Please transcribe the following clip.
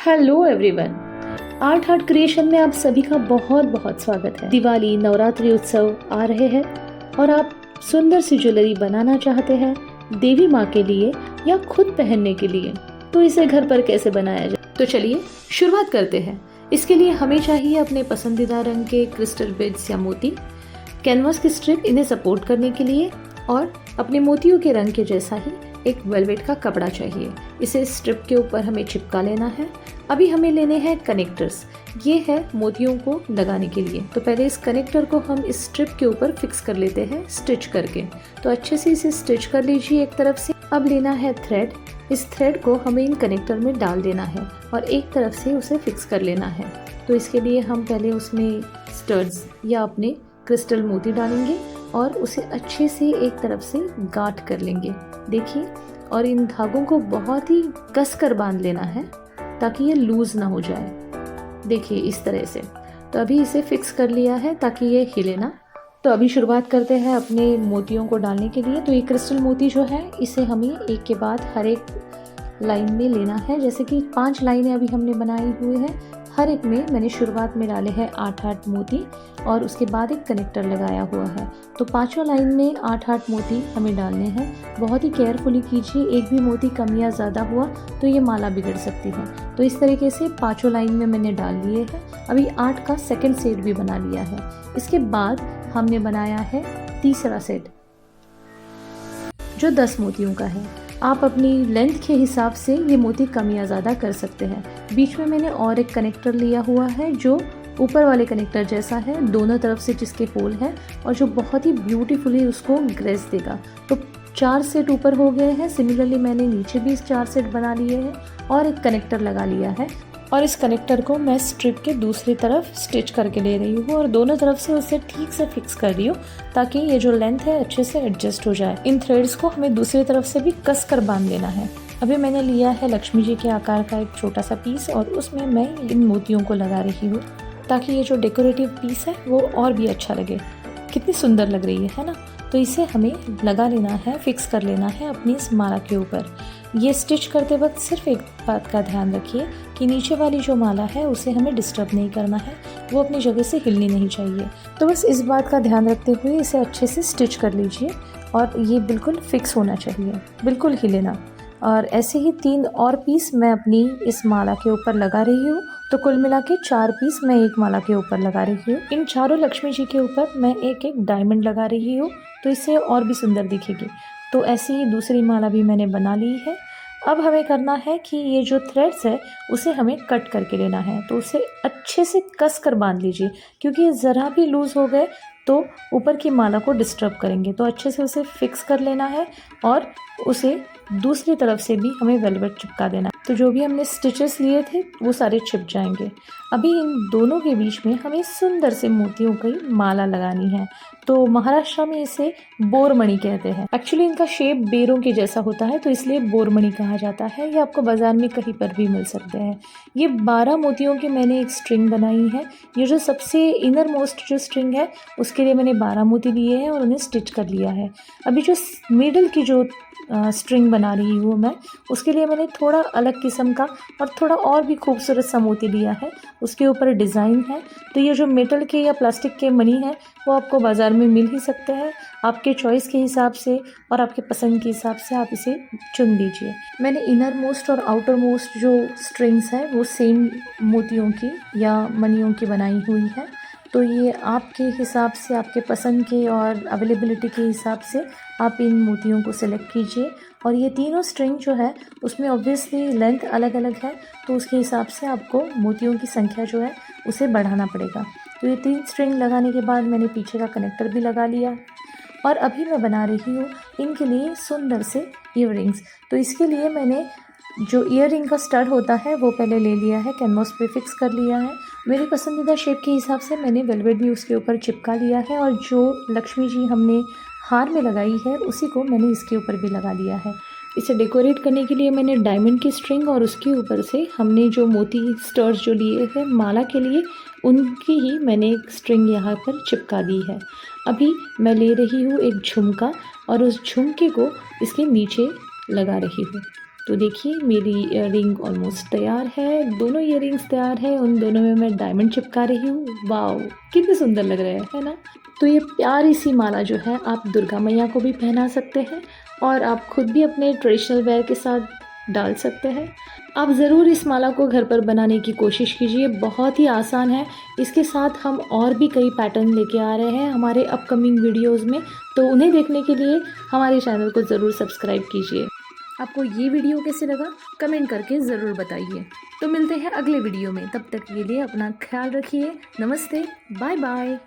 Hello everyone. Art heart creation में आप सभी का बहुत बहुत स्वागत है। दिवाली नवरात्रि उत्सव आ रहे हैं और आप सुंदर सी ज्वेलरी बनाना चाहते हैं देवी माँ के लिए या खुद पहनने के लिए, तो इसे घर पर कैसे बनाया जाए? तो चलिए शुरुआत करते हैं। इसके लिए हमें चाहिए अपने पसंदीदा रंग के क्रिस्टल बीड्स या मोती, कैनवास की स्ट्रिप इन्हें सपोर्ट करने के लिए, और अपने मोतियों के रंग के जैसा ही एक वेलवेट का कपड़ा चाहिए। इसे स्ट्रिप के ऊपर हमें चिपका लेना है। अभी हमें लेने हैं कनेक्टर्स, ये है मोतियों को लगाने के लिए। तो पहले इस कनेक्टर को हम इस स्ट्रिप के ऊपर फिक्स कर लेते हैं स्टिच करके। तो अच्छे से इसे स्टिच कर लीजिए एक तरफ से। अब लेना है थ्रेड, इस थ्रेड को हमें इन कनेक्टर में डाल देना है और एक तरफ से उसे फिक्स कर लेना है। तो इसके लिए हम पहले उसमें स्टड्स या अपने क्रिस्टल मोती डालेंगे और उसे अच्छे से एक तरफ से गांठ कर लेंगे, देखिए। और इन धागों को बहुत ही कस कर बांध लेना है ताकि ये लूज ना हो जाए, देखिए इस तरह से। तो अभी इसे फिक्स कर लिया है ताकि ये हिले ना। तो अभी शुरुआत करते हैं अपने मोतियों को डालने के लिए। तो ये क्रिस्टल मोती जो है इसे हमें एक के बाद हर एक लाइन में लेना है। जैसे कि 5 लाइनें अभी हमने बनाई हुई है, हर एक में मैंने शुरुआत में डाले हैं 8-8 मोती और उसके बाद एक कनेक्टर लगाया हुआ है। तो 5वां लाइन में 8-8 मोती हमें डालने हैं। बहुत ही केयरफुली कीजिए, एक भी मोती कम या ज़्यादा हुआ तो ये माला बिगड़ सकती है। तो इस तरीके से 5वां लाइन में मैंने डाल लिए हैं। अभी 8 का सेकंड सेट भी बना लिया है। इसके बाद हमने बनाया है तीसरा सेट जो 10 मोतियों का है। आप अपनी लेंथ के हिसाब से ये मोती कम या ज़्यादा कर सकते हैं। बीच में मैंने और एक कनेक्टर लिया हुआ है जो ऊपर वाले कनेक्टर जैसा है, दोनों तरफ से जिसके होल है और जो बहुत ही ब्यूटीफुली उसको ग्रेस देगा। तो 4 सेट ऊपर हो गए हैं। सिमिलरली मैंने नीचे भी 4 सेट बना लिए हैं और एक कनेक्टर लगा लिया है। और इस कनेक्टर को मैं स्ट्रिप के दूसरी तरफ स्टिच करके ले रही हूँ और दोनों तरफ से उसे ठीक से फिक्स कर रही हूँ ताकि ये जो लेंथ है अच्छे से एडजस्ट हो जाए। इन थ्रेड्स को हमें दूसरी तरफ से भी कस कर बांध लेना है। अभी मैंने लिया है लक्ष्मी जी के आकार का एक छोटा सा पीस और उसमें मैं इन मोतियों को लगा रही हूँ ताकि ये जो डेकोरेटिव पीस है वो और भी अच्छा लगे। कितनी सुंदर लग रही है ना। तो इसे हमें लगा लेना है, फिक्स कर लेना है अपनी इस माला के ऊपर। ये स्टिच करते वक्त सिर्फ एक बात का ध्यान रखिए कि नीचे वाली जो माला है उसे हमें डिस्टर्ब नहीं करना है, वो अपनी जगह से हिलनी नहीं चाहिए। तो बस इस बात का ध्यान रखते हुए इसे अच्छे से स्टिच कर लीजिए और ये बिल्कुल फिक्स होना चाहिए, बिल्कुल हिले ना। और ऐसे ही 3 और पीस मैं अपनी इस माला के ऊपर लगा रही हूँ। तो कुल मिला के 4 पीस मैं एक माला के ऊपर लगा रही हूँ। इन चारों लक्ष्मी जी के ऊपर मैं एक एक डायमंड लगा रही हूँ तो इससे और भी सुंदर दिखेगी। तो ऐसे ही दूसरी माला भी मैंने बना ली है। अब हमें करना है कि ये जो थ्रेड्स है उसे हमें कट करके लेना है। तो उसे अच्छे से कस कर बांध लीजिए क्योंकि ज़रा भी लूज़ हो गए तो ऊपर की माला को डिस्टर्ब करेंगे। तो अच्छे से उसे फिक्स कर लेना है और उसे दूसरी तरफ से भी हमें वेलवेट चिपका देना है। तो जो भी हमने स्टिचेस लिए थे वो सारे चिप जाएंगे। अभी इन दोनों के बीच में हमें सुंदर से मोतियों की माला लगानी है। तो महाराष्ट्र में इसे बोरमणि कहते हैं। एक्चुअली इनका शेप बेरों के जैसा होता है तो इसलिए बोरमणि कहा जाता है। ये आपको बाजार में कहीं पर भी मिल सकते हैं। ये 12 मोतियों की मैंने एक स्ट्रिंग बनाई है। ये जो सबसे इनर मोस्ट जो स्ट्रिंग है उसके लिए मैंने 12 मोती लिए हैं और उन्हें स्टिच कर लिया है। अभी जो मिडल की जो स्ट्रिंग बना रही हूँ मैं, उसके लिए मैंने थोड़ा अलग किस्म का और थोड़ा और भी खूबसूरत सा मोती लिया है। उसके ऊपर डिज़ाइन है। तो ये जो मेटल के या प्लास्टिक के मनी है वो आपको बाज़ार में मिल ही सकते हैं। आपके चॉइस के हिसाब से और आपके पसंद के हिसाब से आप इसे चुन लीजिए। मैंने इनर मोस्ट और आउटर मोस्ट जो स्ट्रिंग्स है वो सेम मोतियों की या मनियों की बनाई हुई है। तो ये आपके हिसाब से, आपके पसंद के और अवेलेबिलिटी के हिसाब से आप इन मोतियों को सिलेक्ट कीजिए। और ये तीनों स्ट्रिंग जो है उसमें ऑब्वियसली लेंथ अलग अलग है तो उसके हिसाब से आपको मोतियों की संख्या जो है उसे बढ़ाना पड़ेगा। तो ये 3 स्ट्रिंग लगाने के बाद मैंने पीछे का कनेक्टर भी लगा लिया और अभी मैं बना रही हूँ इनके लिए सुंदर से ईयररिंग्स। तो इसके लिए मैंने जो ईयररिंग का स्टड होता है वो पहले ले लिया है, कैनवास पे फिक्स कर लिया है। मेरी पसंदीदा शेप के हिसाब से मैंने वेलवेट भी उसके ऊपर चिपका लिया है और जो लक्ष्मी जी हमने हार में लगाई है उसी को मैंने इसके ऊपर भी लगा लिया है। इसे डेकोरेट करने के लिए मैंने डायमंड की स्ट्रिंग और उसके ऊपर से हमने जो मोती स्टर्स जो लिए हैं माला के लिए उनकी ही मैंने एक स्ट्रिंग यहाँ पर चिपका दी है। अभी मैं ले रही हूँ एक झुमका और उस झुमके को इसके नीचे लगा रही हूँ। तो देखिए मेरी ईयररिंग ऑलमोस्ट तैयार है, दोनों ईयररिंग्स तैयार है, उन दोनों में मैं डायमंड चिपका रही हूँ। वाओ! कितने सुंदर लग रहे हैं, है ना? तो ये प्यारी सी माला जो है आप दुर्गा मैया को भी पहना सकते हैं और आप खुद भी अपने ट्रेडिशनल वेयर के साथ डाल सकते हैं। आप ज़रूर इस माला को घर पर बनाने की कोशिश कीजिए, बहुत ही आसान है। इसके साथ हम और भी कई पैटर्न लेके आ रहे हैं हमारे अपकमिंग वीडियोज़ में, तो उन्हें देखने के लिए हमारे चैनल को ज़रूर सब्सक्राइब कीजिए। आपको ये वीडियो कैसे लगा कमेंट करके ज़रूर बताइए। तो मिलते हैं अगले वीडियो में, तब तक के लिए अपना ख्याल रखिए। नमस्ते, बाय बाय।